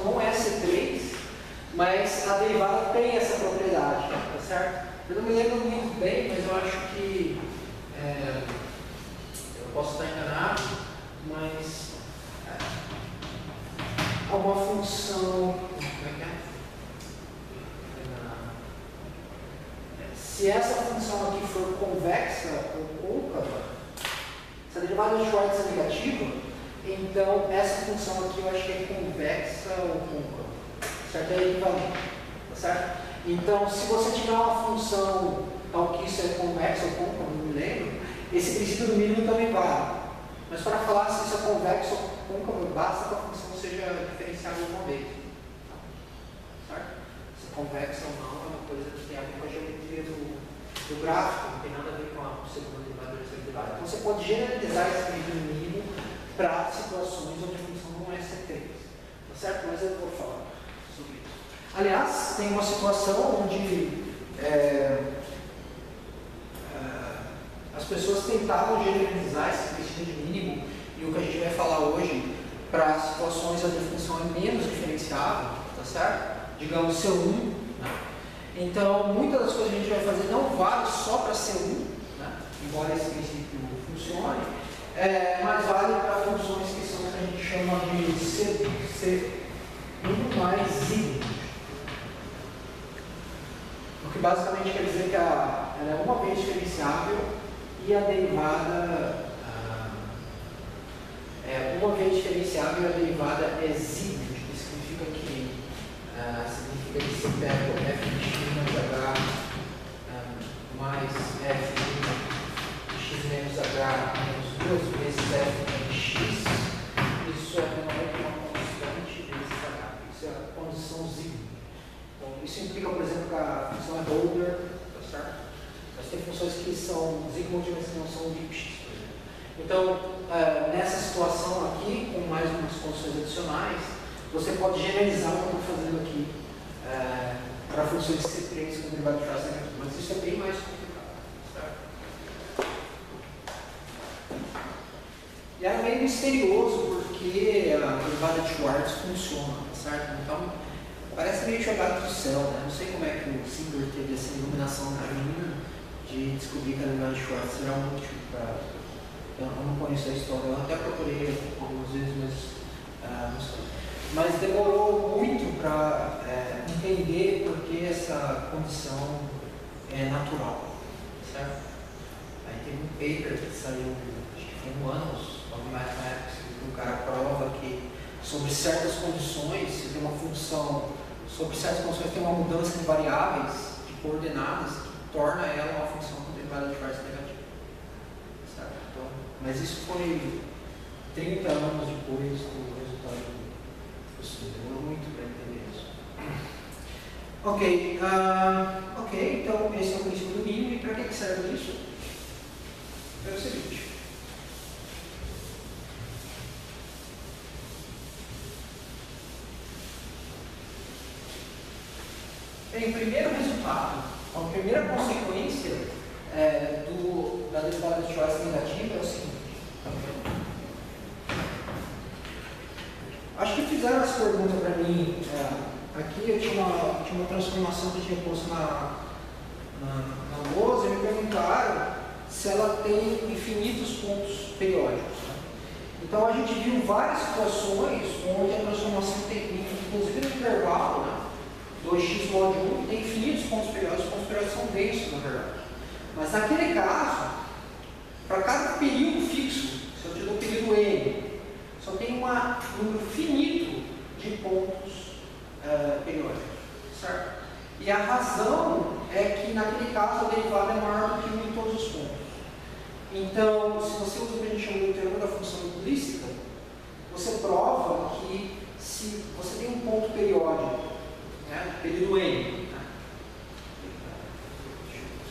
não é C3, mas a derivada tem essa propriedade, tá certo? Eu não me lembro muito bem, mas eu acho que eu posso estar enganado, mas há uma função. Como é que é? Se essa função aqui for convexa ou côncava, se a derivada de Schwartz é negativa, então essa função aqui eu acho que é convexa ou côncava, certo? É equivalente, tá certo? Então, se você tiver uma função tal que isso é convexa ou côncava, não me lembro, esse princípio do mínimo também vale. Mas para falar se isso é convexo ou côncavo, basta que a função seja diferenciável uma vez, certo? Se é convexa ou não é uma coisa que tem a ver com a geometria do gráfico, não tem nada a ver com a segunda derivada e terceira derivada. Então você pode generalizar esse princípio do mínimo para situações onde a função não é C3, tá certo? Mas eu vou falar sobre isso. Aliás, tem uma situação onde as pessoas tentavam generalizar esse princípio de mínimo e o que a gente vai falar hoje para situações onde a função é menos diferenciável, tá certo? Digamos C1, né? Então, muitas das coisas que a gente vai fazer não vale só para C1, né? Embora esse princípio funcione, mas vale para funções que são o que a gente chama de C1 mais Z. O que basicamente quer dizer que ela é uma vez diferenciável e a derivada uma vez diferenciável e a derivada é exígua, que significa que se pega f de x mais h mais f de x menos h menos 2 vezes f de x, isso é menor que uma constante vezes h. Isso é a condição zígua. Então, isso implica, por exemplo, que a função é Holder, tá certo? Mas tem funções que são Zygmunt, mas que não são Lipschitz, por exemplo. Então, nessa situação aqui, com mais umas condições adicionais, você pode generalizar o que eu estou fazendo aqui para funções C3 com derivada de Schwartz negativo, mas isso é bem mais complicado, certo? E era meio misterioso porque a derivada de Schwartz funciona, tá certo? Então, parece meio jogado do céu, né? Não sei como é que o Singer teve essa iluminação divina de descobrir que a derivada de Schwartz era útil para. Eu não conheço a história, eu até procurei algumas vezes, mas demorou muito para entender por que essa condição é natural, certo? Aí teve um paper que saiu, acho que foi no Annals of Mathematics, que o cara prova que sobre certas condições, se tem uma função, sobre certas condições tem uma mudança de variáveis, de coordenadas, que torna ela uma função com derivada de Schwartz negativa. Certo? Então, mas isso foi 30 anos depois do resultado do estudo. Demorou muito para entender isso. Ok, então esse é o princípio do mínimo. E para que serve isso? É o seguinte. Bem, o primeiro resultado, a primeira consequência da derivada de Schwartz negativa é o seguinte. Acho que fizeram essa pergunta para mim. Aqui eu tinha uma transformação que eu tinha posto na lousa e me perguntaram se ela tem infinitos pontos periódicos. Né? Então a gente viu várias situações onde a transformação tem, inclusive no intervalo, né? 2x mod 1 tem infinitos pontos periódicos, os pontos periódicos são densos, na verdade. Mas naquele caso, para cada período fixo, se eu te dou o período n, só tem um número finito de pontos periódicos, certo? E a razão é que naquele caso a derivada é maior do que 1 em todos os pontos. Então, se você usa o que a gente chama de teorema da função implícita, você prova que se você tem um ponto periódico, né, período n, né?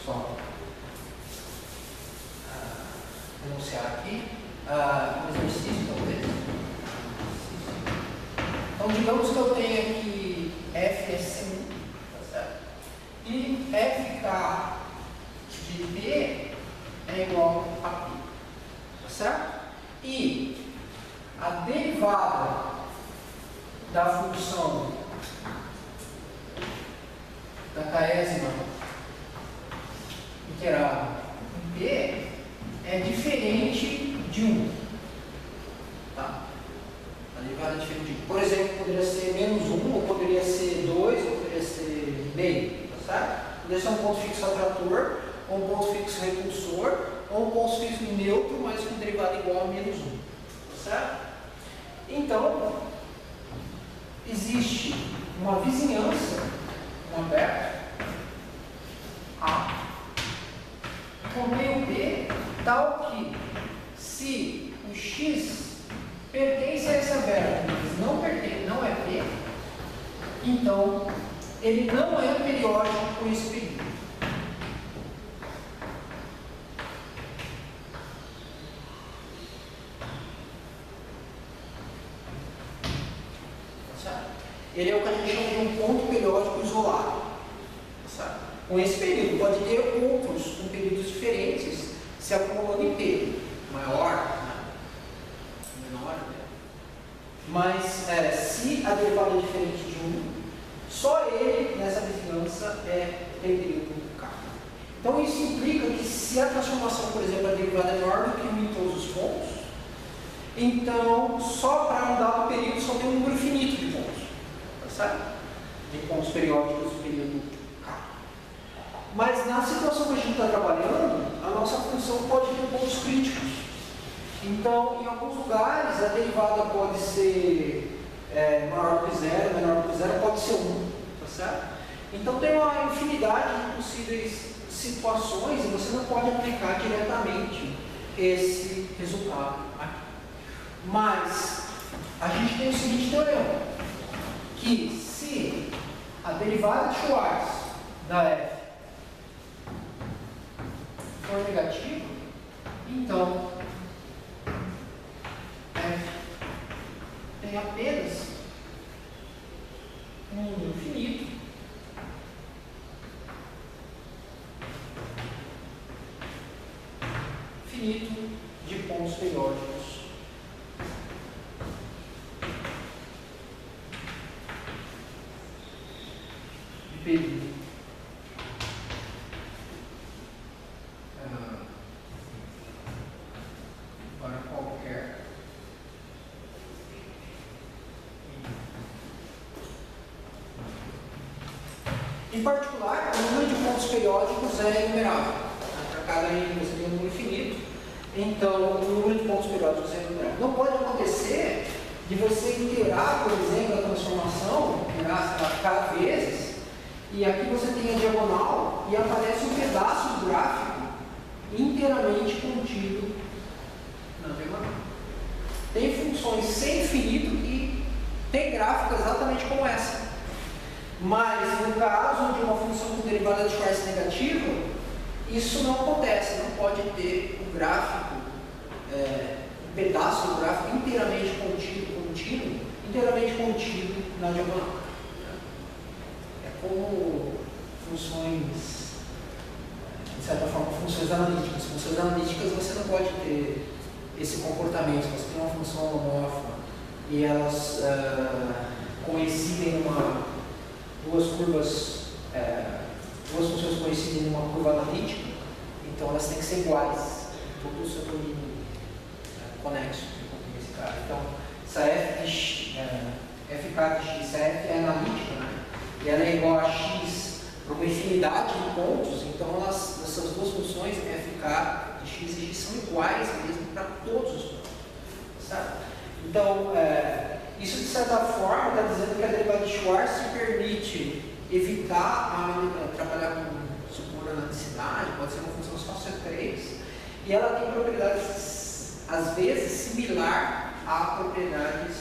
Só denunciar aqui um exercício, talvez. Então, digamos que eu tenho aqui f é C1, tá certo? E fk de p é igual a p, tá certo? E a derivada da função da késima interável em P é diferente de 1. Tá? A derivada é diferente de 1. Por exemplo, poderia ser menos 1, ou poderia ser 2, ou poderia ser meio. Tá certo? Poderia ser um ponto fixo atrator, ou um ponto fixo repulsor, ou um ponto fixo neutro, mas com derivada igual a menos 1. Tá certo? Então, existe uma vizinhança, um aberto, A, com meio B, tal que, se o X pertence a esse aberto, mas não pertence, não é P, então ele não é periódico com esse período. Ele é o que a gente chama de um ponto periódico isolado. Sabe? Com esse período, pode ter outros com períodos diferentes se acumulando em P, maior, né? Menor, né? Mas se a derivada é diferente de 1, só ele nessa vizinhança tem período K. Então isso implica que se a transformação, por exemplo, a derivada é maior do que 1 em todos os pontos, então só para um dado período só tem um número finito de pontos. Certo? De pontos periódicos do período K. Mas na situação que a gente está trabalhando, a nossa função pode ter pontos críticos. Então, em alguns lugares, a derivada pode ser maior que 0, menor que 0, pode ser 1. Tá certo? Então, tem uma infinidade de possíveis situações e você não pode aplicar diretamente esse resultado aqui. Mas, a gente tem o seguinte teorema, que se a derivada de Schwarz da f for negativa, então f tem apenas um número finito de pontos periódicos período para qualquer em particular, o número de pontos periódicos é enumerável. Para cada n você tem um número finito, então o número de pontos periódicos é enumerável. Não pode acontecer de você iterar, por exemplo, a transformação, iterar K vezes, e aqui você tem a diagonal e aparece um pedaço do gráfico inteiramente contido na diagonal. Tem funções sem infinito que tem gráfico exatamente como essa. Mas no caso de uma função com derivada de Schwarz negativa, isso não acontece, não pode ter o gráfico, um pedaço do gráfico inteiramente contido na diagonal. Como funções, de certa forma, funções analíticas. Funções analíticas você não pode ter esse comportamento. Você tem uma função homomorfa e elas coincidem duas funções coincidem numa curva analítica, então elas têm que ser iguais em todo o seu domínio conexo com esse cara. Então, se a f k de x, se a f é analítica, né? E ela é igual a x para uma infinidade de pontos, então essas duas funções, fk de x e x, são iguais mesmo para todos os pontos. Certo? Então, isso de certa forma está dizendo que a derivada de Schwarz se permite evitar trabalhar com supor analicidade, pode ser uma função só C3, e ela tem propriedades, às vezes, similar a propriedades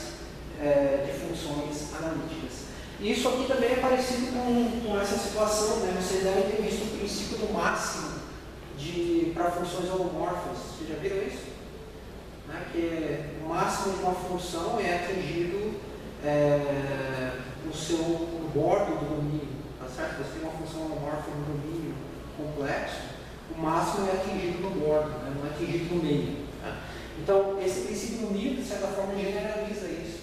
de funções analíticas. E isso aqui também é parecido com essa situação, né? Vocês devem ter visto o princípio do máximo para funções homomorfas. Vocês já viram isso? Né? Que o máximo de uma função é atingido no bordo do domínio. Tá certo? Você tem uma função homomorfa no domínio complexo, o máximo é atingido no bordo, né? Não é atingido no meio. Tá? Então, esse princípio unido, de certa forma, generaliza isso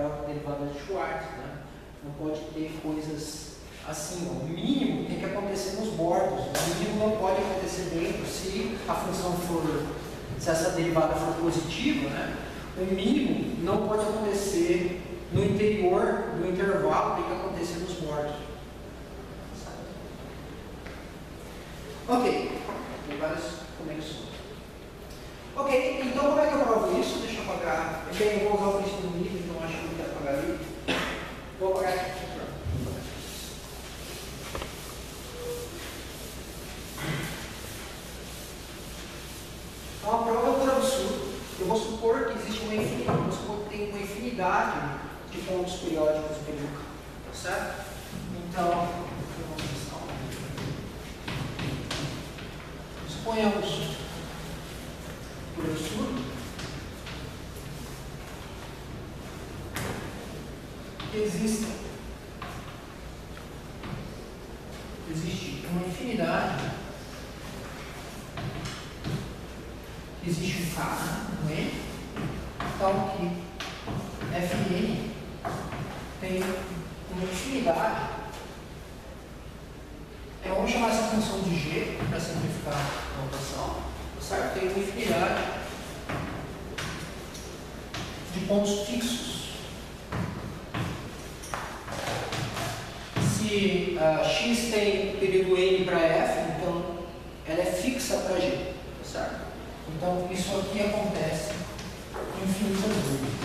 para a derivada de Schwartz, né? Não pode ter coisas assim, ó. O mínimo tem que acontecer nos bordos, o mínimo não pode acontecer dentro, se a função for, se essa derivada for positiva, né? O mínimo não pode acontecer no interior do intervalo, tem que acontecer nos bordos. Ok, tem várias conexões. Ok, então como é que eu provo isso? Deixa eu apagar. Bem, eu vou usar o princípio do nível, então acho que eu quero apagar ali. Vou apagar aqui. Então a prova é por absurdo. Eu vou supor que existe uma infinidade, vamos supor que tem uma infinidade de pontos periódicos pelo campo, tá certo? Então, suponhamos, por absurdo, que existe uma infinidade, existe um K, um N, tal que Fn tem uma infinidade. Vamos chamar essa função de G para simplificar a notação, certo? Tem uma infinidade de pontos fixos. Se x tem período n para f, então ela é fixa para g, tá certo? Então isso aqui acontece infinitas vezes.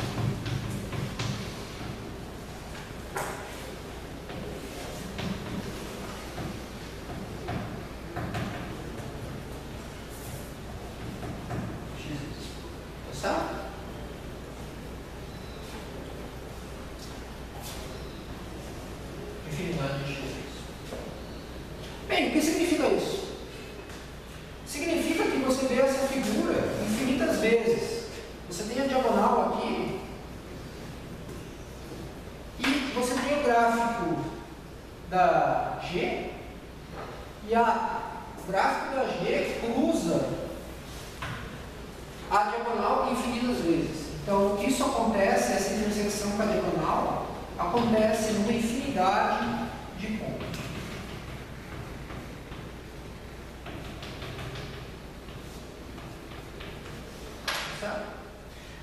Bem, o que significa isso? Significa que você vê essa figura infinitas vezes. Você tem a diagonal aqui e você tem o gráfico da G e o gráfico da G cruza a diagonal infinitas vezes. Então, isso acontece, essa intersecção com a diagonal acontece numa infinidade de pontos.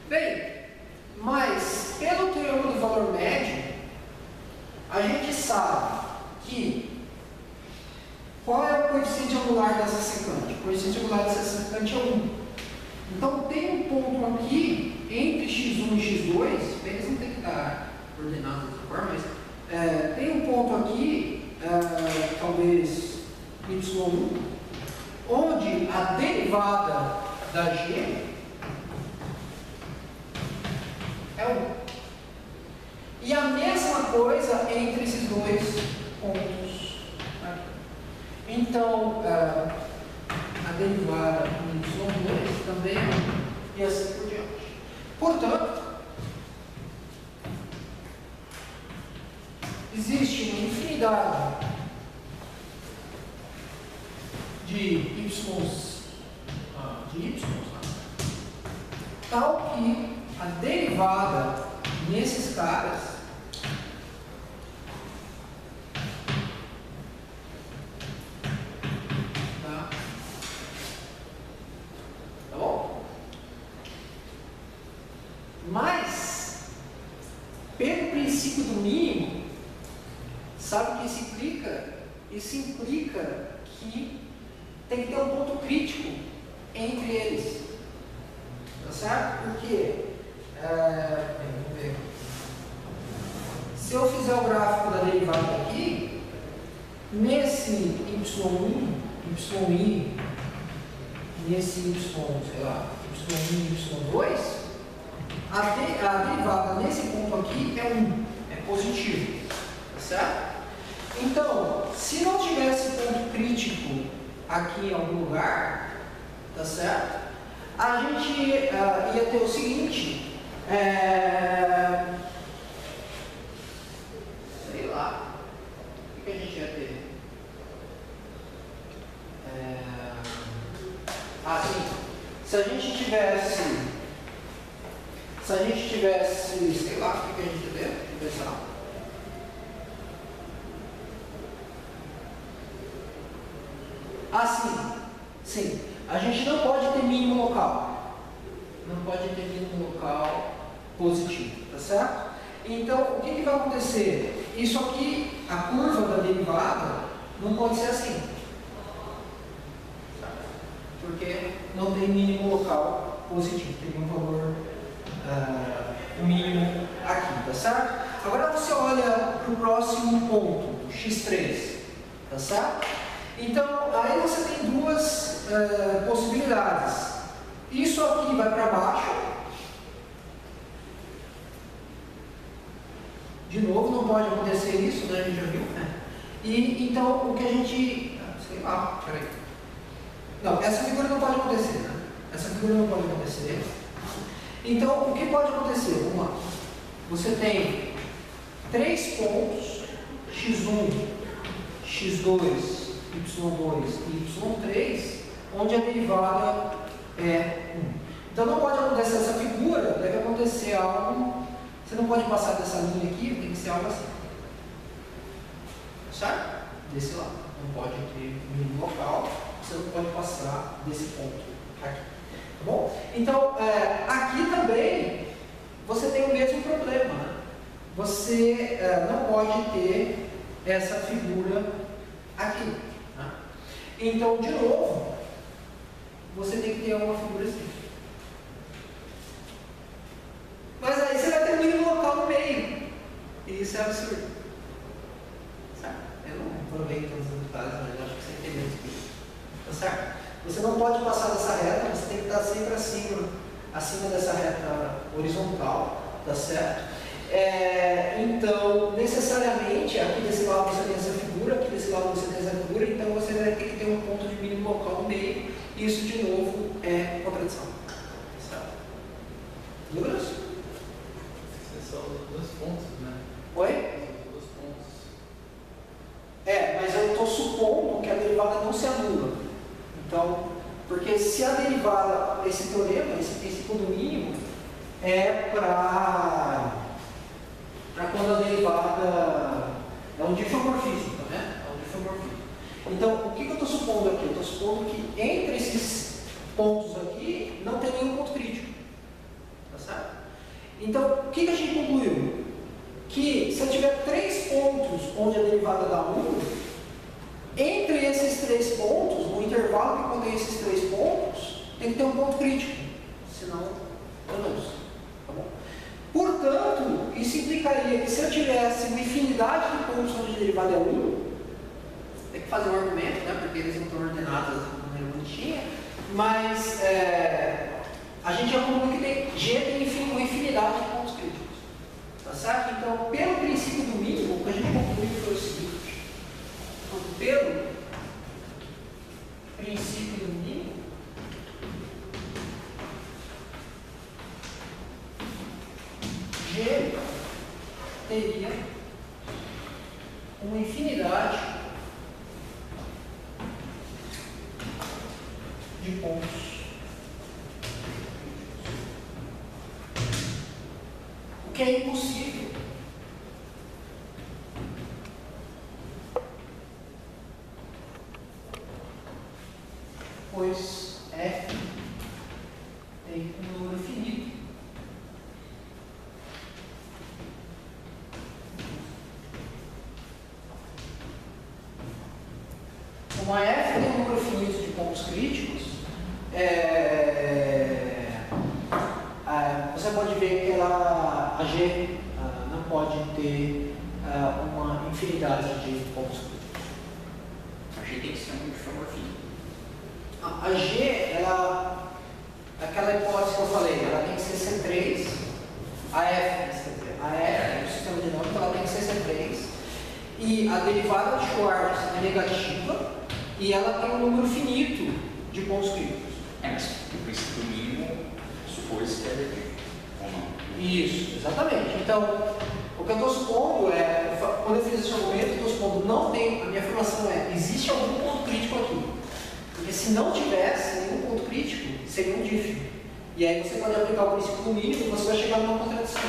Bem, mas pelo teorema do valor médio, a gente sabe que qual é o coeficiente angular dessa secante? O coeficiente angular dessa secante é 1. Então tem um ponto aqui entre x1 e x2, bem, eles não tem que dar coordenadas dessa forma, mas tem um ponto aqui, talvez y1, onde a derivada da g é 1. E a mesma coisa entre esses dois pontos. Então, a derivada em y2 também é 1. E assim por diante. Portanto, existe uma infinidade de y, tal que a derivada nesses caras tá bom? Mas pelo princípio do mínimo, sabe o que isso implica? Isso implica que tem que ter um ponto crítico entre eles. Tá certo? Porque, vamos ver. Se eu fizer o gráfico da derivada aqui, nesse y1, yi, nesse y, sei lá, y1 e y2, a derivada nesse ponto aqui é 1, é positivo. Tá certo? Então, se não tivesse ponto crítico aqui em algum lugar, tá certo? A gente ia ter o seguinte, sei lá, o que a gente ia ter? Se a gente tivesse Se a gente tivesse, sei lá, o que a gente deve pensar? Ah, sim. A gente não pode ter mínimo local. Não pode ter mínimo local positivo, tá certo? Então, o que vai acontecer? Isso aqui, a curva da derivada, não pode ser assim. Porque não tem mínimo local positivo, tem um valor mínimo aqui, tá certo? Agora você olha para o próximo ponto, x3, tá certo? Então, aí você tem duas possibilidades. Isso aqui vai para baixo. De novo, não pode acontecer isso, né? A gente já viu, né? E então, o que a gente... sei lá, peraí. Não, essa figura não pode acontecer, né? Essa figura não pode acontecer. Então, o que pode acontecer? Vamos lá. Você tem 3 pontos, x1, x2, y2 e y3, onde a derivada é 1. Então, não pode acontecer essa figura, deve acontecer algo... Você não pode passar dessa linha aqui, tem que ser algo assim. Certo? Desse lado. Não pode ter mínimo local, você não pode passar desse ponto aqui. Tá bom? Então, aqui também você tem o mesmo problema. Né? Você não pode ter essa figura aqui. Né? Então, de novo, você tem que ter uma figura assim. Mas aí você vai ter um mínimo local no meio. E isso é absurdo. Certo? Eu não aproveito todos os detalhes, mas eu acho que você entendeu isso. Tá certo? Você não pode passar dessa reta, você tem que estar sempre acima dessa reta horizontal. Tá certo? Então, necessariamente, aqui desse lado você tem essa figura, aqui desse lado você tem essa figura, então você vai ter que ter um ponto de mínimo local no meio. E isso, de novo, é contradição. Tá certo? Dúvidas? São os 2 pontos, né? Oi? São os 2 pontos. Mas eu estou supondo que a derivada não se anula. Então, porque se a derivada, esse teorema, esse princípio do mínimo, é para quando a derivada é um difeomorfismo, né? É um difeomorfismo. Então, o que eu estou supondo aqui? Eu estou supondo que entre esses pontos aqui não tem nenhum ponto crítico. Tá certo? Então, o que a gente concluiu? Que se eu tiver 3 pontos onde a derivada dá 1, entre esses 3 pontos, no intervalo que contém esses 3 pontos, tem que ter um ponto crítico. Senão, eu não uso. Tá bom? Portanto, isso implicaria que se eu tivesse uma infinidade de pontos onde a derivada é 1, tem que fazer um argumento, né? Porque eles não estão ordenados de maneira bonitinha, mas a gente já concluiu que G tem uma infinidade de pontos críticos. Tá certo? Então, pelo princípio do mínimo, o que a gente concluiu foi o seguinte: pelo princípio do mínimo, G teria uma infinidade de pontos. O que é impossível. Pois F tem um número finito. Como a F tem um número finito de pontos críticos, você pode ver que a G não pode ter uma infinidade de pontos críticos. A G tem que ser um difeomorfismo. A G, aquela hipótese que eu falei, ela tem que ser C3, a F é um sistema dinâmico, ela tem que ser C3, e a derivada de Schwartz é negativa, e ela tem um número finito de pontos críticos. Mas o princípio mínimo supôs que é negativo, ou não? Isso, exatamente. Então, o que eu estou supondo quando eu fiz esse argumento, eu estou supondo, não tem, a minha afirmação existe algum ponto crítico aqui. Porque se não tivesse nenhum ponto crítico, seria um diff. E aí você pode aplicar o princípio do mínimo e você vai chegar numa contradição.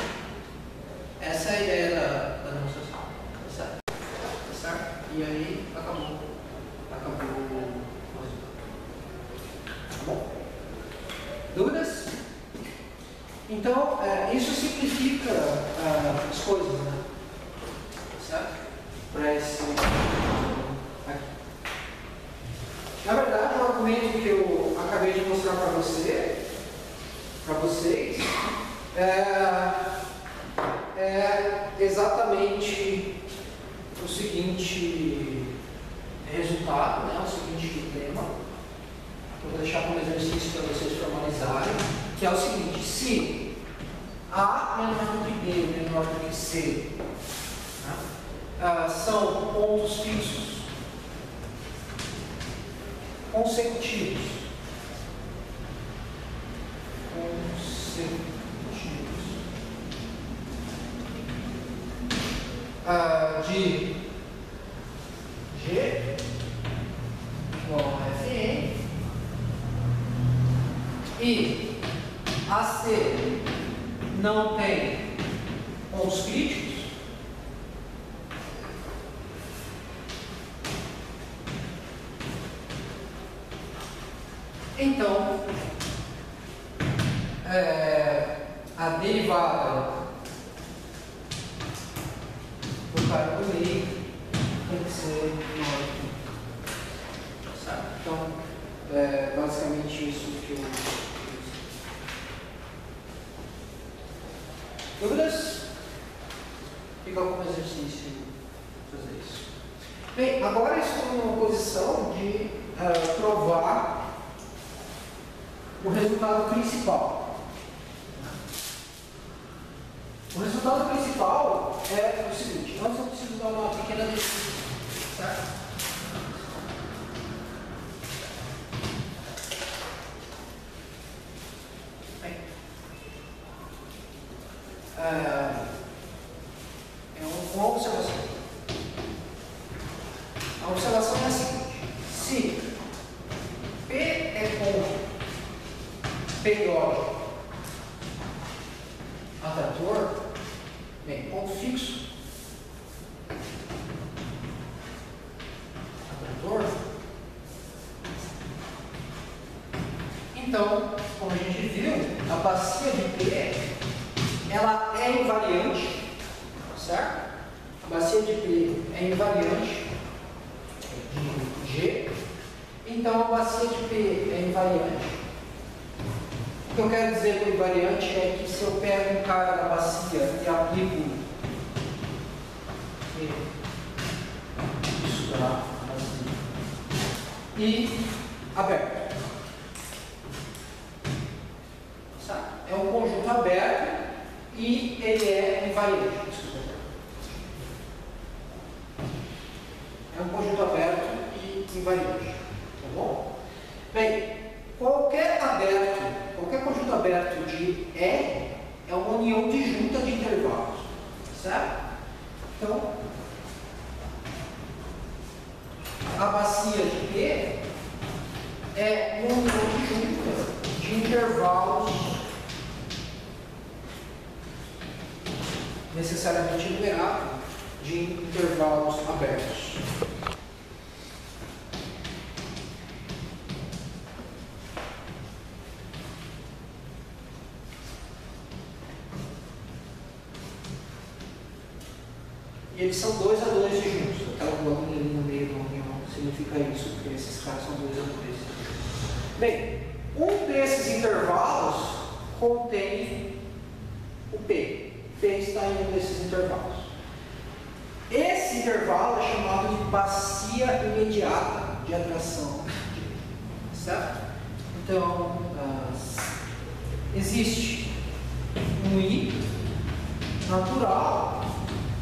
Essa é a ideia da demonstração. Tá certo? Tá certo? E aí acabou. Acabou o resultado. Tá bom? Dúvidas? Então, isso simplifica as coisas, né? Tá certo? Para esse aqui. Na verdade, o argumento que eu acabei de mostrar para vocês, é exatamente o seguinte resultado, né? O seguinte lema. Vou deixar como exercício para vocês formalizarem, que é o seguinte: se A menor do que B menor do que C, né? São pontos fixos consecutivos de G igual a Fn e AC não tem pontos críticos, então a derivada do cara do meio tem que ser menor que 1. Certo? Então, basicamente isso que eu... Dúvidas? Fica como exercício fazer isso. Bem, agora estou numa posição de provar o resultado principal. O resultado principal é o seguinte: antes eu preciso dar uma pequena definição, certo? Bem, uma observação. A observação é a seguinte: se P é ponto periódico atrator, bem, ponto fixo atrator, então, como a gente viu, a bacia de P ela é invariante, certo? A bacia de P é invariante de G, então a bacia de P é invariante. O que eu quero dizer com invariante é que se eu pego um cara da bacia e aplico isso da bacia e aberto, sabe? É um conjunto aberto e ele é invariante. É um conjunto aberto e invariante, tá bom? Bem, qualquer conjunto aberto de E é uma união disjunta de intervalos, certo? Então, a bacia de P é uma união disjunta de intervalos necessariamente numerados, de intervalos abertos. E eles são 2 a 2 juntos. Aquela bolinha ali no meio da união significa isso, porque esses caras são 2 a 2. Bem, um desses intervalos contém o P. P está em um desses intervalos. Esse intervalo é chamado de bacia imediata de atração. Certo? Então, existe um I natural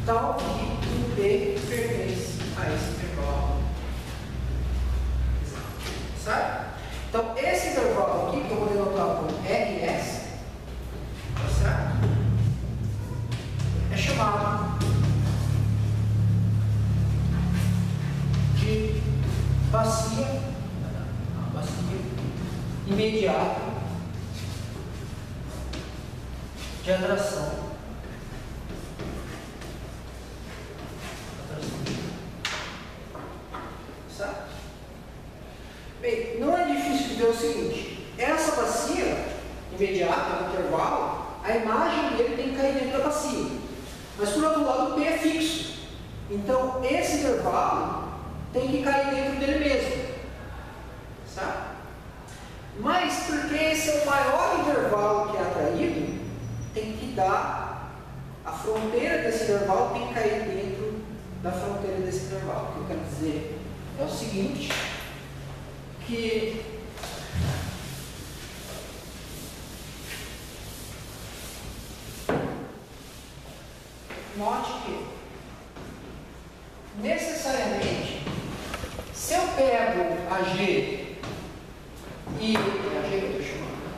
tal que o P pertence a esse intervalo. Certo? Então, esse intervalo aqui, que eu vou denotar como RS, tá certo? É chamado de bacia imediata de atração. Certo? Bem, não é difícil de ver o seguinte: essa bacia imediata, no intervalo, a imagem dele tem que cair dentro da bacia. Mas por outro lado, o P é fixo. Então, esse intervalo tem que cair dentro dele mesmo. Certo? Mas, porque esse é o maior intervalo que é atraído, tem que dar, a fronteira desse intervalo tem que cair dentro da fronteira desse intervalo. O que eu quero dizer é o seguinte, que note que, necessariamente, se eu pego a G e a G que eu estou chamando, né?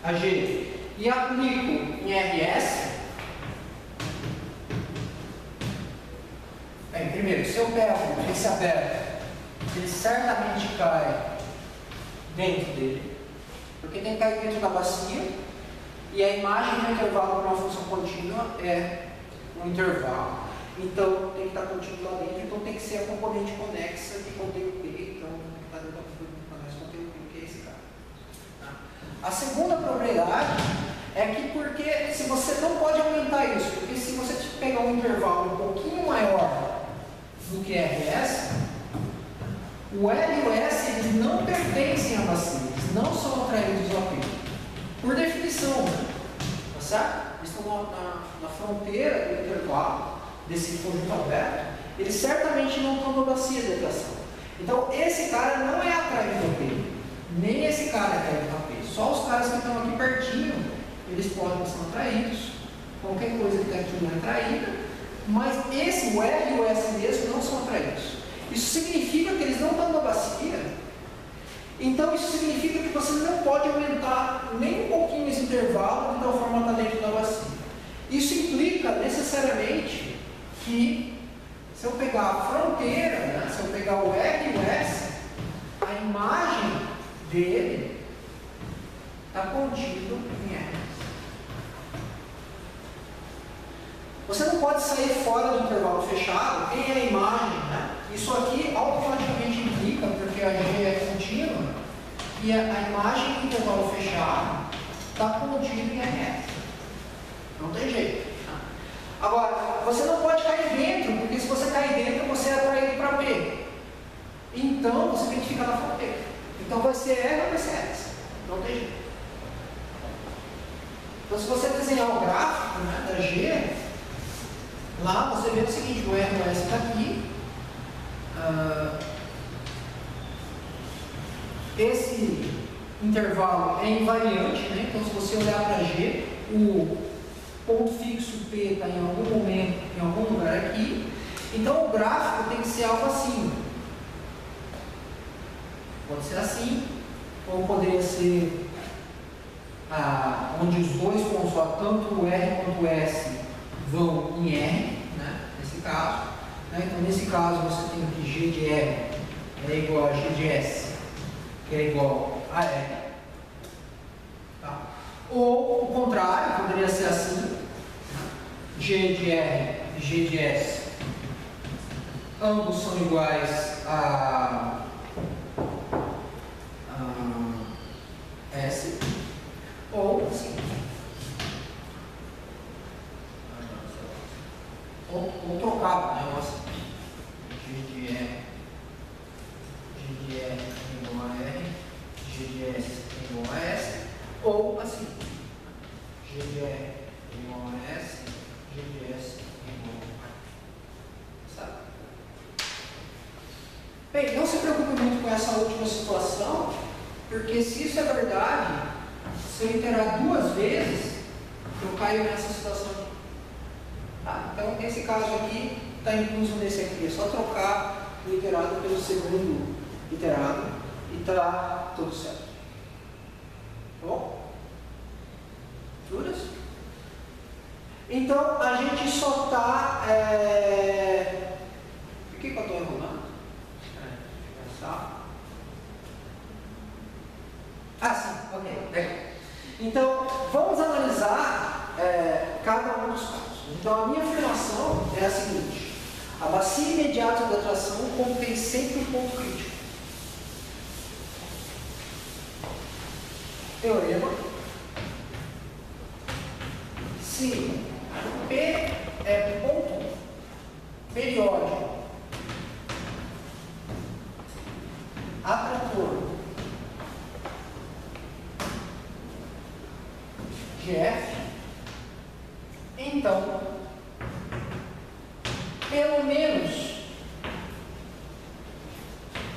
A G e aplico em RS, bem, primeiro, se eu pego esse aberto, ele certamente cai dentro dele, porque tem que cair dentro da bacia, e a imagem do intervalo para uma função contínua é um intervalo. Então tem que estar contido lá dentro, então tem que ser a componente conexa que contém o P, então tem que estar dentro da componente conexa que contém o P, que é esse cara. Tá? A segunda propriedade é que, porque se você não pode aumentar isso, porque se você pegar um intervalo um pouquinho maior do que RS, o L e o S eles não pertencem à bacia, eles não são atraídos ao P. Por definição, tá certo? Eles estão na fronteira do intervalo desse conjunto aberto, eles certamente não estão na bacia de atração. Então, esse cara não é atraído ao P, nem esse cara é atraído ao P. Só os caras que estão aqui pertinho, eles podem ser atraídos. Qualquer coisa que está aqui não é atraída, mas esse, o L e o S mesmo, não são atraídos. Isso significa que eles não estão na bacia. Então, isso significa que você não pode aumentar nem um pouquinho esse intervalo de tal forma que está dentro da bacia. Isso implica necessariamente que, se eu pegar a fronteira, né, se eu pegar o L e o S, a imagem dele está contido em R. Você não pode sair fora do intervalo fechado, tem a imagem, né? Isso aqui automaticamente implica, porque a G é contínua, e a imagem do intervalo fechado está contida em RS. Não tem jeito. Agora, você não pode cair dentro, porque se você cair dentro, você é atraído para P. Então, você tem que ficar na fronteira. Então, vai ser R ou vai ser S. Não tem jeito. Então, se você desenhar o gráfico, né, da G, lá você vê o seguinte, o R e o S está aqui. Esse intervalo é invariante, né? Então, se você olhar para G, o ponto fixo P está em algum momento, em algum lugar aqui. Então, o gráfico tem que ser algo assim. Pode ser assim, ou poderia ser onde os dois pontos, tanto o R quanto o S, vão em R, né? Nesse caso. Né? Então, nesse caso, você tem que G de R é igual a G de S, que é igual a R. Tá? Ou o contrário, poderia ser assim: G de R e G de S, ambos são iguais a S. Ou assim. Ou trocado, né? G de R igual a R, G de S igual a S, ou assim, G de R igual a S, G de S igual a... Sabe? Bem, não se preocupe muito com essa última situação, porque se isso é verdade, se eu iterar duas vezes, eu caio nessa situação aqui. Tá? Então, nesse caso aqui, está incluso nesse aqui. É só trocar o iterado pelo segundo iterado e está tudo certo. Tá bom? Juras? Então, a gente só está... Por que eu estou enrolando? Sim, ok. Legal. Então, vamos analisar... bacia imediata da tração contém sempre um ponto crítico. Teorema. Se P é ponto periódico atrator de F, então, pelo menos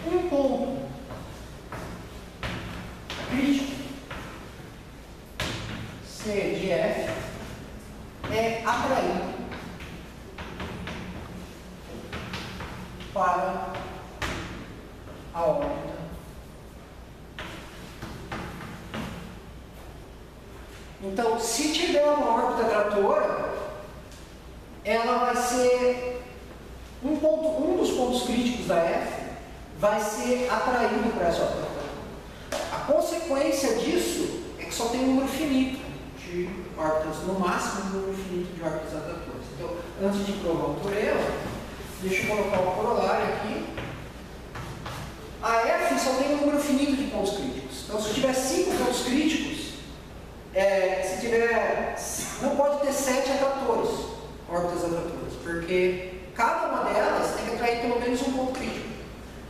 um ponto crítico C de F é atraído para a órbita. Então, se tiver uma órbita atratora, ela vai ser um dos pontos críticos da F vai ser atraído para essa órbita atratora. A consequência disso é que só tem um número finito de órbitas, no máximo um número finito de órbitas atratoras. Então, antes de provar o teorema, deixa eu colocar o corolário aqui. A F só tem um número finito de pontos críticos. Então, se tiver 5 pontos críticos, não pode ter 7 atratores, órbitas atratoras, porque cada uma delas tem que atrair pelo menos um ponto crítico.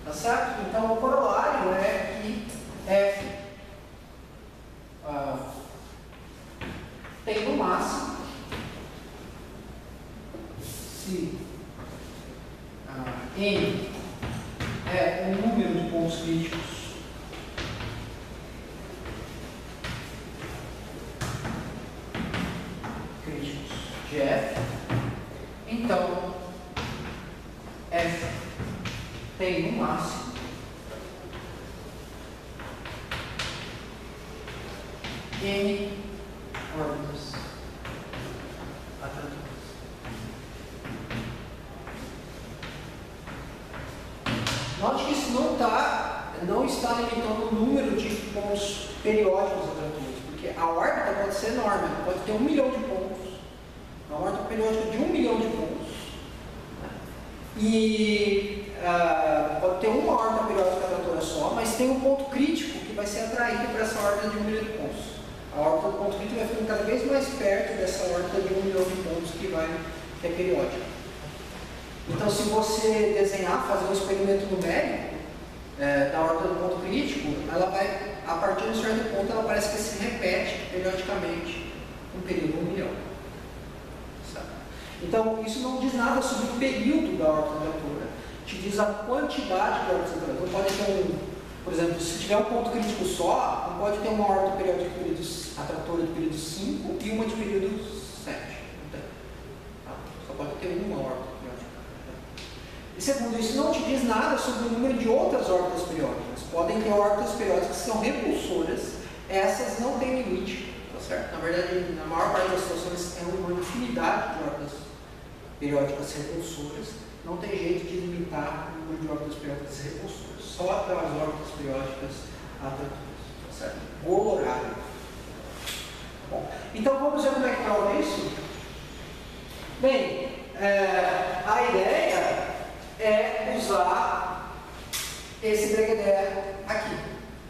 Tá certo? Então, o corolário é que F tem no máximo, se N é o número de pontos críticos de F, então F tem no máximo N órbitas atratoras. Note que isso não está limitando o número de pontos periódicos atratores, porque a órbita pode ser enorme, ela pode ter 1 milhão de pontos. Uma órbita periódica de 1 milhão de pontos. E pode ter uma órbita periódica atratora só, mas tem um ponto crítico que vai ser atraído para essa órbita de 1 milhão de pontos. A órbita do ponto crítico vai ficando cada vez mais perto dessa órbita de 1 milhão de pontos que é periódica. Então, se você desenhar, fazer um experimento numérico da órbita do ponto crítico, ela vai, a partir de um certo ponto, ela parece que se repete periodicamente um período de 1 milhão. Então, isso não diz nada sobre o período da órbita atratora, te diz a quantidade de órbitas atratoras. Não pode ter por exemplo, se tiver um ponto crítico só, não pode ter uma órbita periódica atratora de período 5 e uma de período 7. Só pode ter uma órbita periódica. E segundo, isso não te diz nada sobre o número de outras órbitas periódicas. Podem ter órbitas periódicas que são repulsoras, essas não têm limite, tá certo? Na verdade, na maior parte das situações é uma infinidade de órbitas periódicas repulsoras, não tem jeito de limitar o número de órbitas periódicas repulsoras, só aquelas órbitas periódicas atratoras, tá certo? O horário. Bom, então vamos ver como é que prova isso? Bem, a ideia é usar esse Breguedé aqui.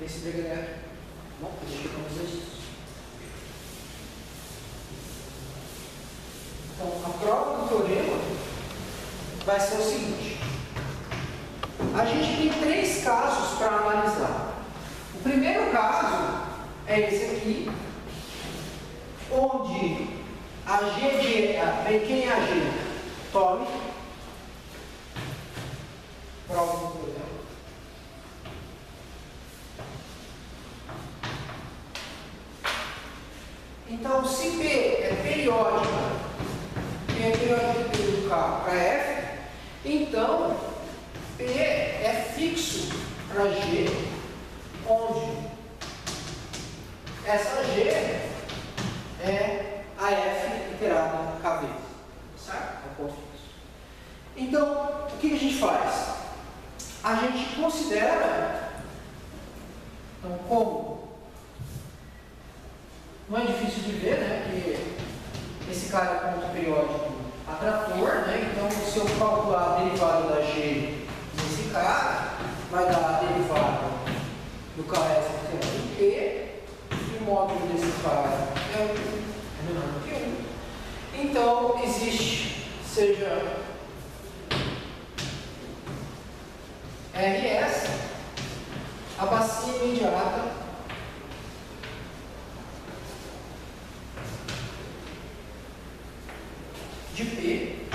Esse Breguedé aqui. Bom, deixa eu fazer isso. Então, a prova do teorema vai ser o seguinte. A gente tem 3 casos para analisar. O primeiro caso é esse aqui, onde a G de... quem é a G? Tome. Prova do teorema. Então, se P é periódica, P é periódica do período K para F, então P é fixo para G, onde essa G é a F iterada K vezes, certo? É o ponto fixo. Então, o que a gente faz? A gente considera, então, como não é difícil de ver, né, que esse cara é ponto periódico atrator, né? Então, se eu calcular a derivada da G nesse cara, vai dar a derivada do KS do P, e o módulo desse cara é menor do que 1. Então, existe, seja RS, a bacia imediata de P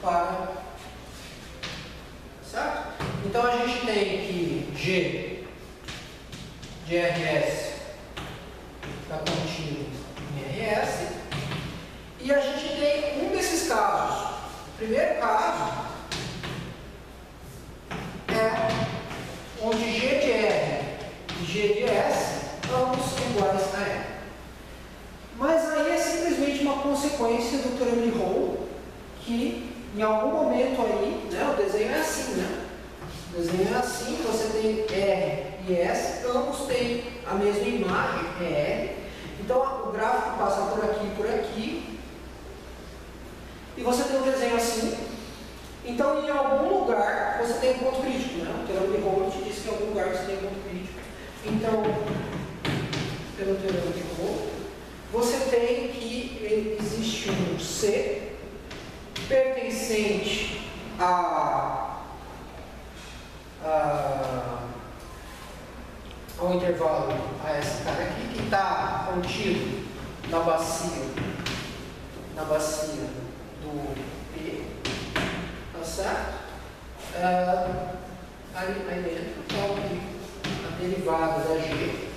para, certo? Então a gente tem que G de RS está contido em RS, e a gente tem um desses casos. O primeiro caso é onde G de R e G de S ambos são iguais a R. Mas aí é simplesmente uma consequência do teorema de Rolle, que em algum momento aí, né, o desenho é assim, né? O desenho é assim, você tem R e S, ambos têm a mesma imagem, é R. Então o gráfico passa por aqui e por aqui, e você tem um desenho assim. Então em algum lugar você tem um ponto crítico, né? O teorema de Rolle te diz que em algum lugar você tem um ponto crítico. Então, pelo teorema de Rolle, você tem que existe um C pertencente ao intervalo a esse cara aqui, que está contido na bacia do P, tá certo? Aí dentro está a derivada da G.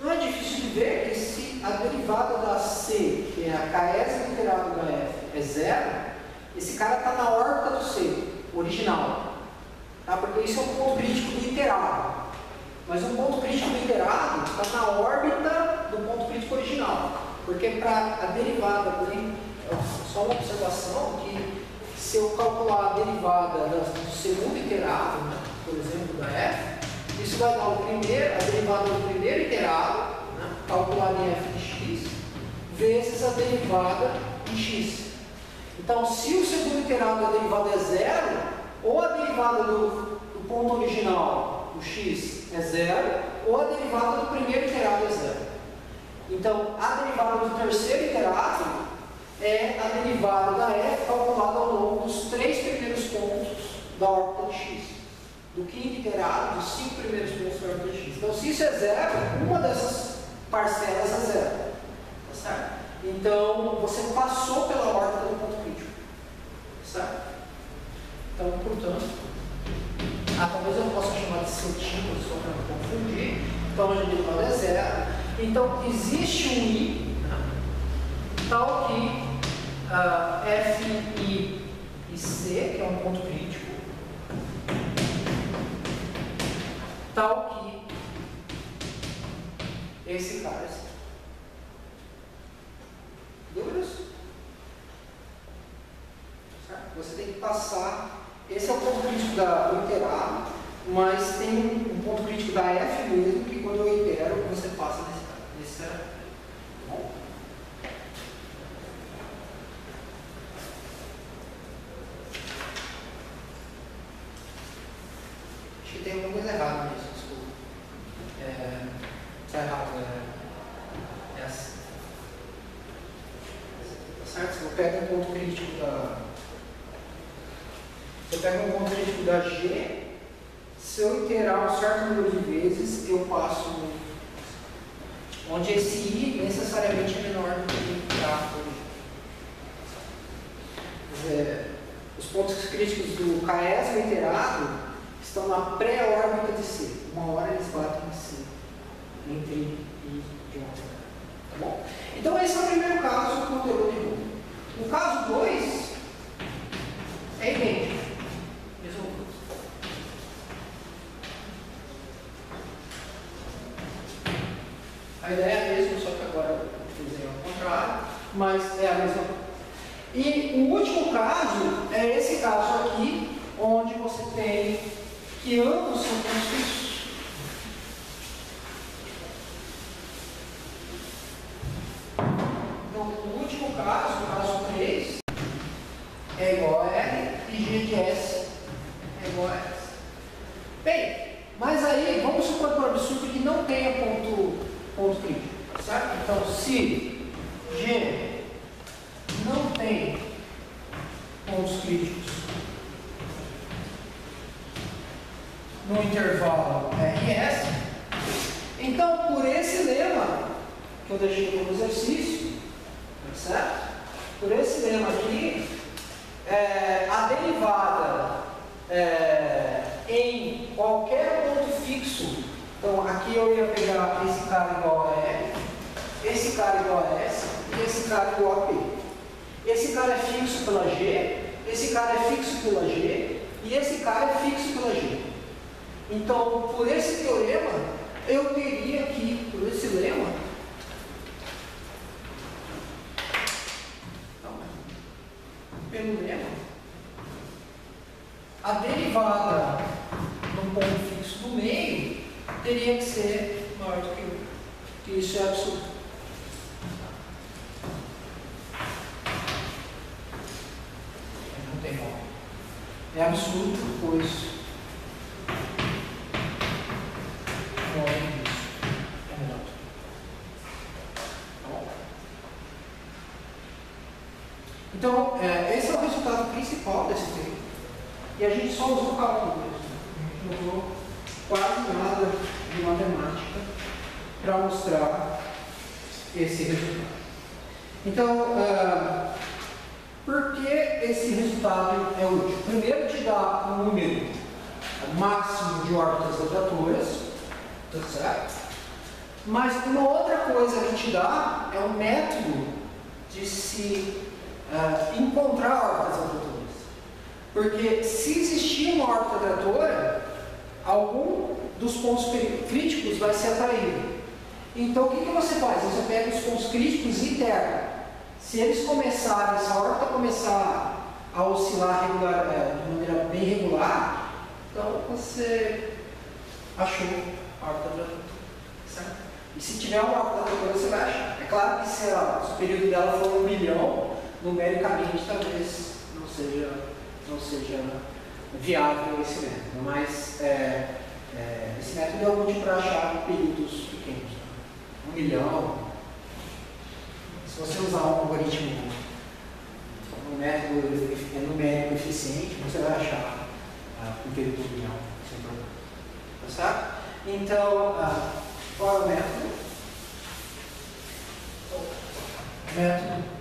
Não é difícil de ver que se a derivada da C, que é a KS literal da F, é zero, esse cara está na órbita do C, original. Tá? Porque isso é um ponto crítico do iterado. Mas um ponto crítico do iterado está na órbita do ponto crítico original. Porque para a derivada, só uma observação, que se eu calcular a derivada do segundo iterado, né, por exemplo, da F, isso vai dar a derivada do primeiro iterado, né, calculada em f de x, vezes a derivada em x. Então, se o segundo iterado a derivada é zero, ou a derivada do ponto original, o x, é zero, ou a derivada do primeiro iterado é zero. Então, a derivada do terceiro iterado é a derivada da f calculada ao longo dos 3 primeiros pontos da órbita de x. Do quinto iterado, dos 5 primeiros pontos da órbita de x. Então, se isso é zero, uma dessas parcelas é zero. Tá certo? Então, você passou pela órbita do ponto crítico. Certo? Então, portanto, talvez eu possa chamar de centímetro, só para não confundir. Então, a derivada é zero. Então, existe um I, né, tal que F, I e C, que é um ponto crítico, tal que esse cara assim. Dúvidas? Certo? Você tem que passar. Esse é o ponto crítico do iterado, mas tem um ponto crítico da F mesmo, que quando eu itero, você passa nesse cara. Bom? Acho que tem alguma coisa errada nisso, desculpa. Está errado, é assim. Tá certo? Se eu pego um ponto crítico da G, se eu iterar um certo número de vezes, eu passo onde esse I necessariamente é menor do que o gráfico. Os pontos críticos do KS iterado estão na pré-órbita de C. Uma hora eles batem em C, entre I e J. Tá bom? Então esse é o primeiro caso do teorema de Rolle. O caso 2 é idêntico. Mesma coisa. A ideia é a mesma, só que agora o desenho ao contrário, mas é a mesma coisa. E o último caso é esse caso aqui, onde você tem que ambos são pontos fixos. é igual a R e G de S é igual a S. Bem, mas aí vamos supor por absurdo que não tenha ponto crítico, certo? Então, se G não tem pontos críticos no intervalo RS, então por esse lema que eu deixei como exercício, certo? Por esse lema aqui, a derivada em qualquer ponto fixo, então aqui eu ia pegar esse cara igual a R, esse cara igual a S e esse cara igual a P. Esse cara é fixo pela G, esse cara é fixo pela G e esse cara é fixo pela G. Então, por esse teorema, eu teria aqui, por esse lema, pelo lema, a derivada no ponto fixo do meio teria que ser maior do que 1, que isso é absurdo. Não tem como. É absurdo, pois não é isso. É menor. Tá bom? Então, esse é o resultado principal desse tema. E a gente só usou cálculo mesmo. A gente não usou quase nada de matemática para mostrar esse resultado. Então, por que esse resultado é útil? Primeiro, te dá um número máximo de órbitas rotatórias, tá certo? Mas uma outra coisa que te dá é um método de se encontrar órbitas rotatórias. Porque se existir uma órbita tratora, algum dos pontos críticos vai ser atraído. Então, o que você faz? Você pega os pontos críticos e itera. Se eles começarem, se a órbita começar a oscilar de maneira bem regular, então você achou a órbita tratora. Certo? E se tiver uma órbita tratora, você vai achar. É claro que se o período dela for 1 milhão, numericamente talvez não seja viável esse método, mas esse método é útil para achar períodos pequenos, 1 milhão. Se você usar um algoritmo, um método numérico eficiente, você vai achar um período de 1 milhão, sem problema. Tá certo? Então, qual é o método? Método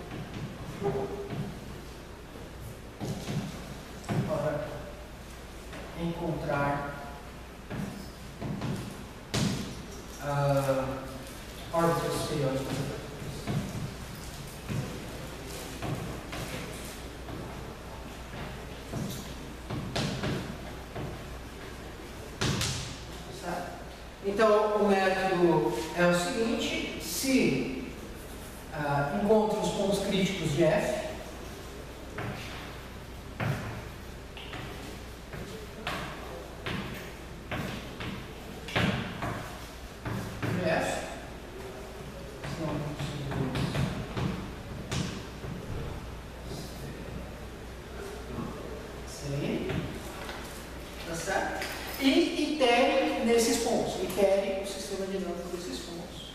para encontrar órbitas periódicas. Então, o método é o seguinte: se encontra os pontos críticos de F, e itere nesses pontos, itere o sistema dinâmico desses pontos.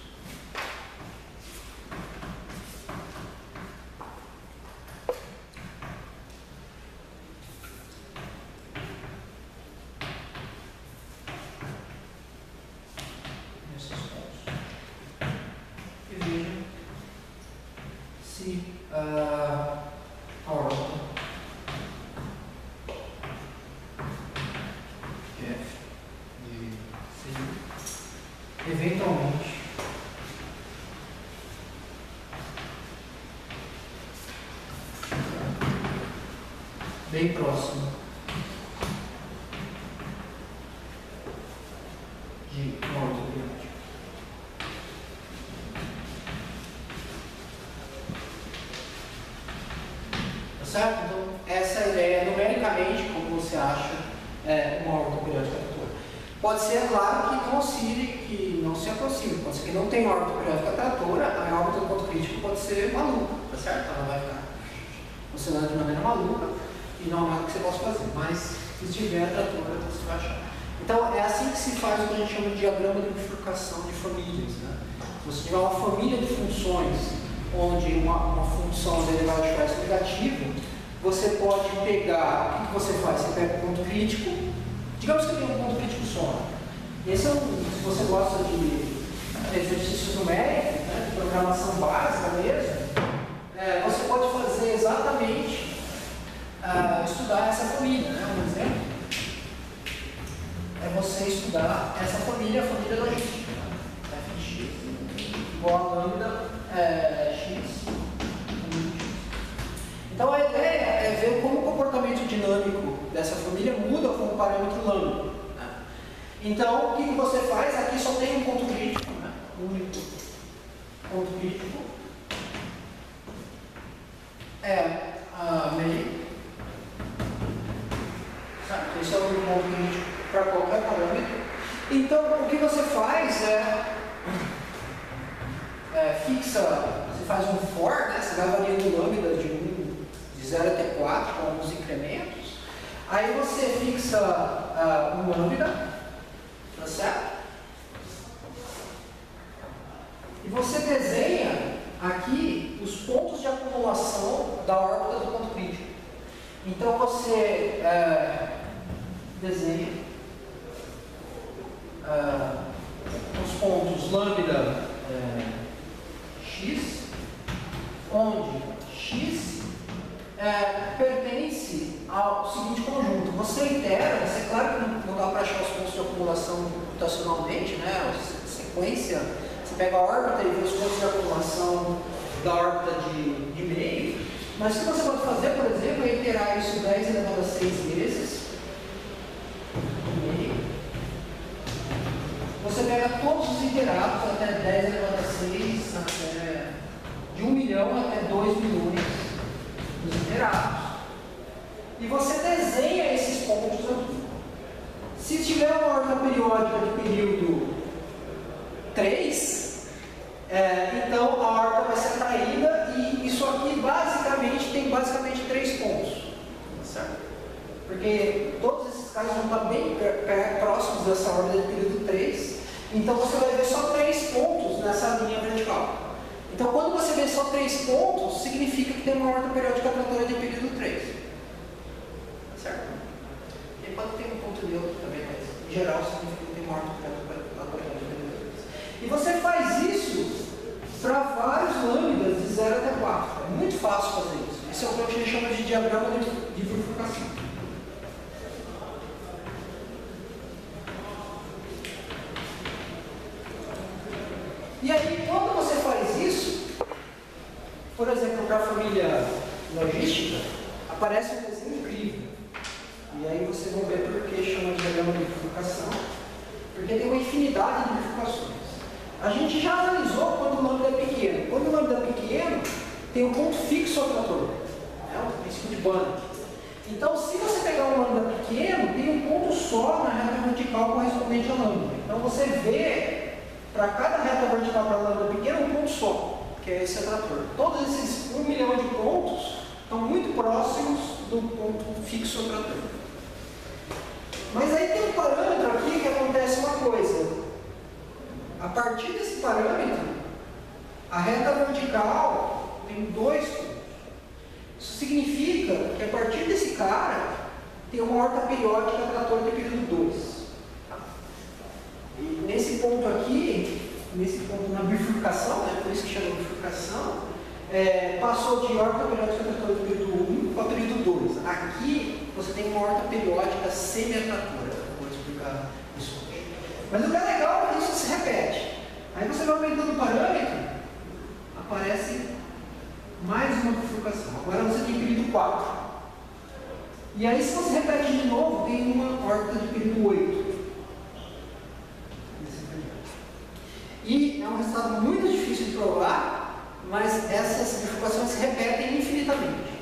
Nesses pontos. E veja se a órbita eventualmente bem próximo de uma órbita periódica. Tá certo? Então, essa é a ideia, numericamente, como você acha uma órbita periódica. Pode ser, claro, que não oscile, que não se aproxime. Pode ser que não tenha órbita periódica tratora, a órbita do ponto crítico pode ser maluca, tá certo? Ela vai ficar funcionando de maneira maluca e não é nada que você possa fazer, mas se tiver trator, você vai achar. Então, é assim que se faz o que a gente chama de diagrama de bifurcação de famílias. Né? Se você tiver uma família de funções onde uma função derivada de Schwarz negativo, você pode pegar, o que você faz? Você pega o ponto crítico, digamos que eu tenho um ponto crítico só. Esse é se você gosta de exercícios numéricos, né, de programação básica mesmo, você pode fazer exatamente, estudar essa família. Né? Um exemplo é você estudar essa família, a família logística. Fx igual a lambda x. Então a ideia é ver como o comportamento dinâmico dessa família muda com o parâmetro lambda. Né? Então o que você faz? Aqui só tem um ponto crítico, né? Um único ponto crítico. Meio. Esse é o ponto crítico para qualquer parâmetro. Então o que você faz fixa, você faz um for, né? Você vai variando lambda de 0 até 4 com alguns incrementos. Aí você fixa um lambda, tá certo? E você desenha aqui os pontos de acumulação da órbita do ponto crítico. Então você desenha os pontos lambda x, onde x pertence ao seguinte conjunto. Você itera, é claro que não dá para achar os pontos de acumulação computacionalmente, né? A sequência, você pega a órbita e vê os pontos de acumulação da órbita de meio. Mas o que você pode fazer, por exemplo, é iterar isso 10 elevado a 6 vezes. Você pega todos os iterados até 10 elevado a 6, de 1 milhão até 2 milhões dos iterados. E você desenha esses pontos aqui. Se tiver uma ordem periódica de período 3, então a órbita vai ser atraída e isso aqui tem basicamente 3 pontos. Certo? Porque todos esses casos vão estar bem próximos dessa órbita de período 3. Então você vai ver só 3 pontos nessa linha vertical. Então quando você vê só 3 pontos, significa que tem uma órbita periódica tratora de período 3. Certo? E pode ter um ponto neutro também, mas em geral significa que tem uma órbita periódica tratora de período 3. E você faz isso para vários lambdas de 0 até 4. É muito fácil fazer isso. Esse é o que a gente chama de diagrama de bifurcação. E aí, quando você faz isso, por exemplo, para a família logística, aparece um desenho incrível. E aí vocês vão ver por que chama de diagrama de bifurcação, porque tem uma infinidade de bifurcações. A gente já analisou quando o lambda é pequeno. Quando o lambda é pequeno, tem um ponto fixo atrator, o princípio de Banach. Então, se você pegar um lambda pequeno, tem um ponto só na reta vertical correspondente ao lambda. Então, você vê, para cada reta vertical para lambda pequena, um ponto só, que é esse atrator. Todos esses 1 milhão de pontos estão muito próximos do ponto fixo atrator. Mas aí tem um parâmetro aqui que acontece uma coisa. A partir desse parâmetro, a reta vertical tem 2 pontos. Isso significa que a partir desse cara, tem uma órbita periódica trator de período 2. E nesse ponto aqui, nesse ponto na bifurcação, por isso que chama bifurcação, passou de órbita periódica tratora de período 1 para período 2. Aqui, você tem uma órbita periódica semi-atratora. Vou explicar isso hoje. Mas o que é legal é que isso se repete. Aí você vai aumentando o parâmetro, aparece mais uma bifurcação. Agora você tem período 4. E aí, se você repete de novo, tem uma órbita de período 8. E é um resultado muito difícil de provar, mas essas bifurcações se repetem infinitamente.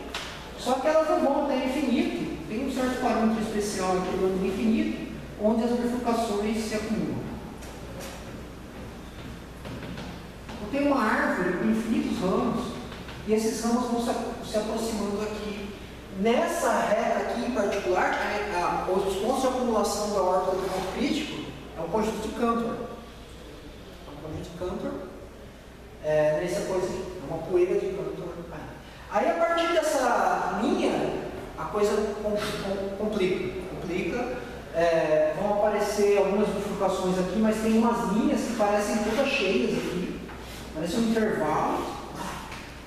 Só que elas não vão até infinito. Tem um certo parâmetro especial aqui do ângulo infinito, onde as bifurcações se acumulam. Então, tem uma árvore com infinitos ramos, e esses ramos vão se aproximando aqui. Nessa reta aqui em particular, os pontos de acumulação da órbita do ponto crítico é o conjunto de Cantor. É um conjunto de Cantor, nessa coisa aqui, é uma poeira de Cantor. Aí a partir dessa linha, a coisa complica. Vão aparecer algumas bifurcações aqui, mas tem umas linhas que parecem todas cheias aqui. Parece um intervalo.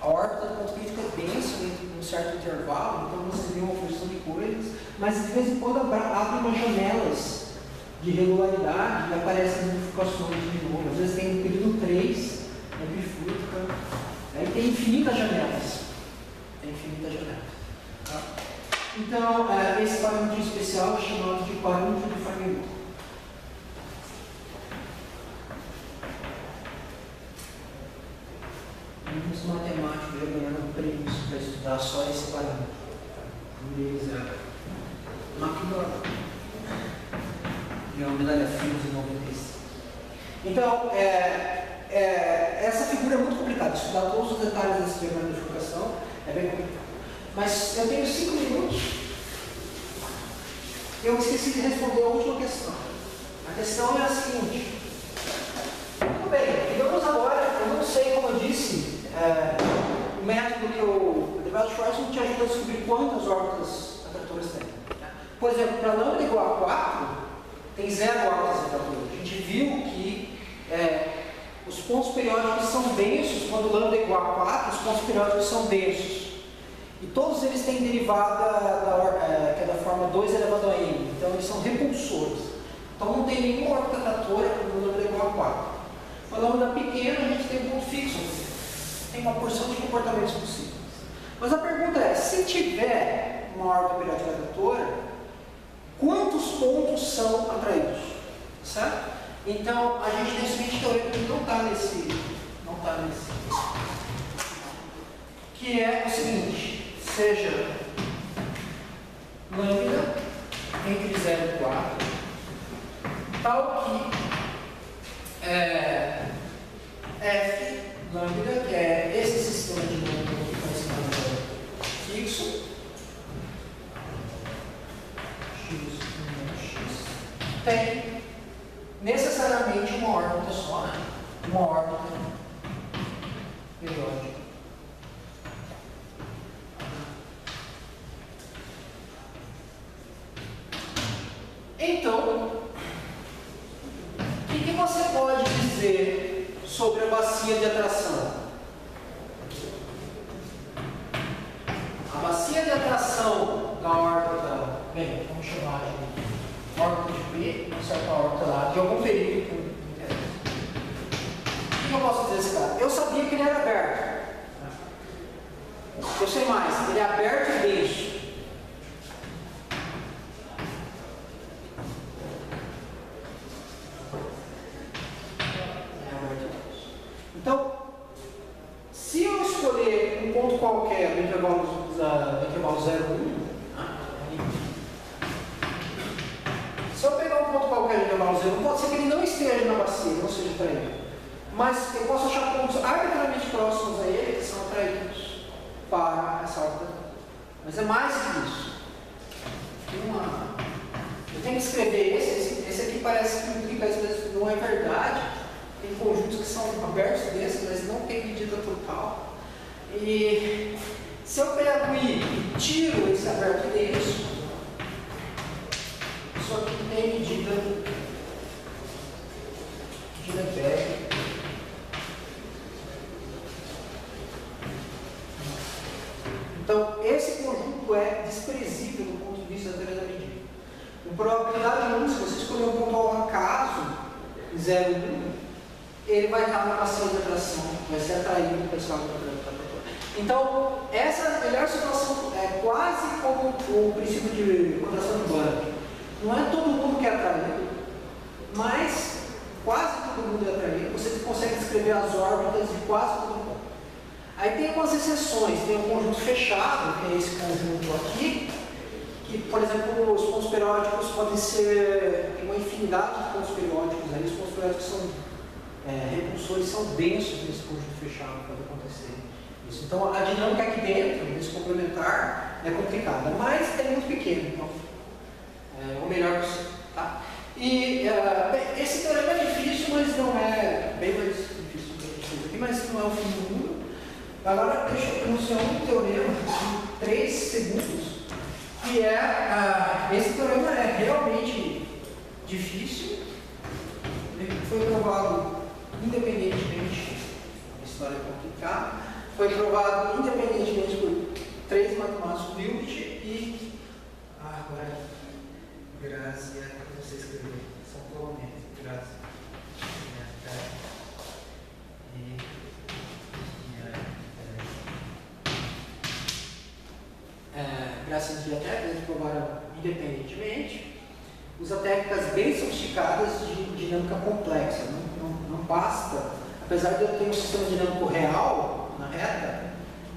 A órbita do ponto crítico é densa em um certo intervalo, então você vê uma porção de coisas, mas de vez em quando abrem umas janelas de regularidade e aparecem as bifurcações de novo. Às vezes tem no período 3, bifurca. Aí tem infinitas janelas. Tá? Então, esse parâmetro especial é chamado de parâmetro de Fermi. Muitos matemáticos já ganharam prêmios para estudar só esse parâmetro. Um deles é McDonald. Ganhou uma medalha Fields em 96. Então, essa figura é muito complicada. Estudar todos os detalhes desse diagrama de bifurcação é bem complicado. Mas eu tenho 5 minutos. Eu esqueci de responder a última questão. A questão é a seguinte. Muito bem, digamos agora, eu não sei, como eu disse, o método que o Debye-Schwarz não te ajuda a descobrir quantas órbitas atratoras tem. Por exemplo, para lambda igual a 4, tem 0 órbitas atratoras. A gente viu que os pontos periódicos são densos, quando lambda é igual a 4, os pontos periódicos são densos. E todos eles têm derivada que é da forma 2 elevado a n, então eles são repulsores. Então não tem nenhuma órbita atratora quando lambda é igual a 4. Quando lambda pequena, a gente tem um ponto fixo, tem uma porção de comportamentos possíveis. Mas a pergunta é, se tiver uma órbita periódica atratora, quantos pontos são atraídos? Certo? Então, a gente tem o seguinte teorema que não está nesse. Que é o seguinte, seja lambda entre 0 e 4, tal que F lambda, que é esse sistema de lambda que fixo, x tem necessariamente uma órbita só, né? Uma órbita periódica. Então, o que você pode dizer sobre a bacia de atração? A bacia de atração da órbita, bem, vamos chamar de órbita de P, uma certa órbita lá, de algum período que não interessa. O que eu posso dizer desse cara? Eu sabia que ele era aberto. Eu sei mais, ele é aberto e denso. Então, se eu escolher um ponto qualquer do intervalo 0, 1, se eu pegar um ponto qualquer do intervalo 0, 1, pode ser que ele não esteja na bacia, não seja atraído. Mas eu posso achar pontos arbitrariamente próximos a ele que são atraídos para essa órbita. Mas é mais que isso. Eu tenho que escrever esse aqui parece que implica isso, mas não é verdade. Tem conjuntos que são abertos desses, mas não tem medida total. E se eu pego e tiro esse aberto denso, isso aqui tem medida Beck. Então, esse conjunto é desprezível do ponto de vista da teoria da medida. Com probabilidade 1, se você escolher um ponto ao acaso, 0, 1, ele vai estar na bacia de atração, vai ser atraído pelo pessoal do atrator. Então, essa melhor situação é quase como o princípio de contração de Banach. Não é todo mundo que é atraído, mas quase todo mundo é atraído. Você consegue descrever as órbitas de quase todo mundo. Aí tem algumas exceções, tem um conjunto fechado, que é esse conjunto aqui, que, por exemplo, os pontos periódicos podem ser uma infinidade de pontos periódicos. Aí os pontos periódicos são repulsores, são densos nesse conjunto fechado, pode acontecer. Isso. Então a dinâmica aqui dentro, desse complementar, é complicada, mas é muito pequeno, então é o melhor possível. Tá? E bem, esse teorema é difícil, mas não é bem mais difícil do que a gente fez aqui, mas não é o fim do mundo. Agora deixa eu enunciar um teorema em 3 segundos, que é, esse teorema é realmente difícil, ele foi provado independentemente, a história é complicada, foi provado independentemente por 3 matemáticos, Wild e, agora, Grazia, não sei escrever, são poloneses, Grazia, Grazia e Viatek, eles provaram independentemente, usa técnicas bem sofisticadas de dinâmica complexa, não basta, apesar de eu ter um sistema dinâmico real na reta,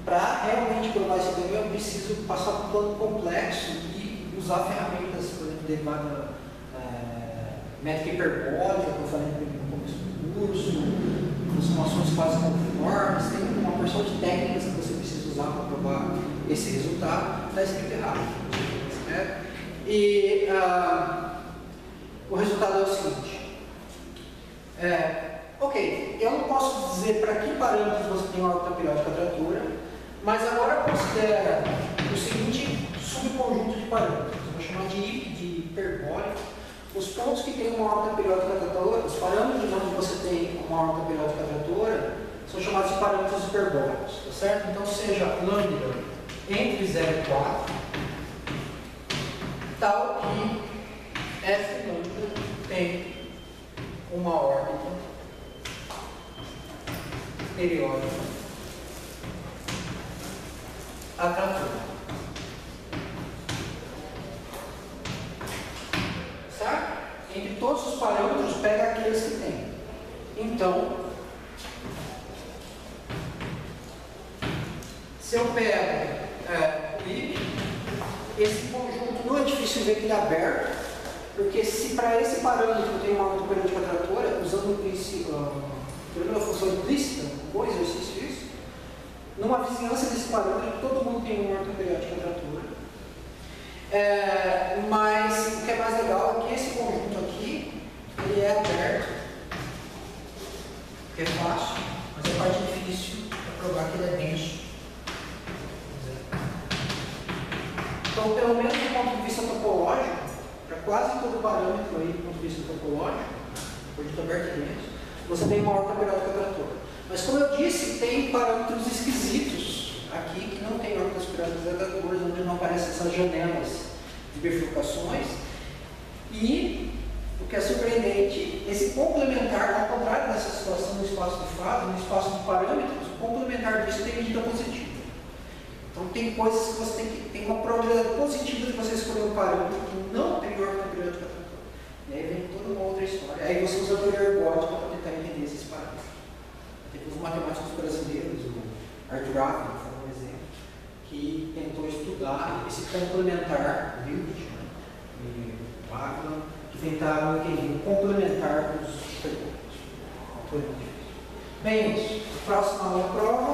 para realmente provar esse teorema eu preciso passar por um plano complexo e usar ferramentas, por exemplo, derivada métrica hiperbólica, que eu falei no começo do curso, transformações quase conformes, tem uma porção de técnicas que você precisa usar para provar esse resultado, está escrito errado. Né? E o resultado é o seguinte. Ok, eu não posso dizer para que parâmetros você tem uma órbita periódica tratora, mas agora considera o seguinte subconjunto de parâmetros. Eu vou chamar de hiperbólico. Os pontos que têm uma órbita periódica tratora, os parâmetros onde você tem uma órbita periódica tratora, são chamados de parâmetros hiperbólicos, tá certo? Então, seja lambda entre 0 e 4, tal que f lambda tem uma órbita periódica atratora. Certo? Entre todos os parâmetros, pega aqueles que tem. Então, se eu pego o IP, esse conjunto não é difícil ver que ele é aberto, porque se para esse parâmetro eu tenho uma órbita periódica tratora, usando o princípio, a função implícita, bom exercício isso, numa vizinhança desse parâmetro, todo mundo tem uma órbita periódica tratora. Mas o que é mais legal é que esse conjunto aqui, ele é aberto, que é fácil, mas a parte difícil é provar que ele é denso. Então, pelo menos do ponto de vista topológico, para quase todo parâmetro aí do ponto de vista topológico, conjunto aberto e denso, você tem uma órbita periódica tratora. Mas como eu disse, tem parâmetros esquisitos aqui que não tem órbitas periódicas tratoras, onde não aparecem essas janelas de bifurcações. E o que é surpreendente, esse complementar, ao contrário dessa situação no espaço de fase, no espaço de parâmetros, o complementar disso tem medida positiva. Então tem coisas que você tem uma probabilidade positiva de você escolher um parâmetro que não tem órbita periódica tratora. E aí vem toda uma outra história. Aí você usa a teoria ergótica para tentar entender esses parâmetros. Tem os matemáticos brasileiros, o Arthur Ávila, foi um exemplo, que tentou estudar esse complementar, viu? E o Ávila, que tentaram entender o complementar dos perguntas. Bem, isso. Próxima aula prova,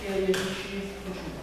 e aí a gente continua.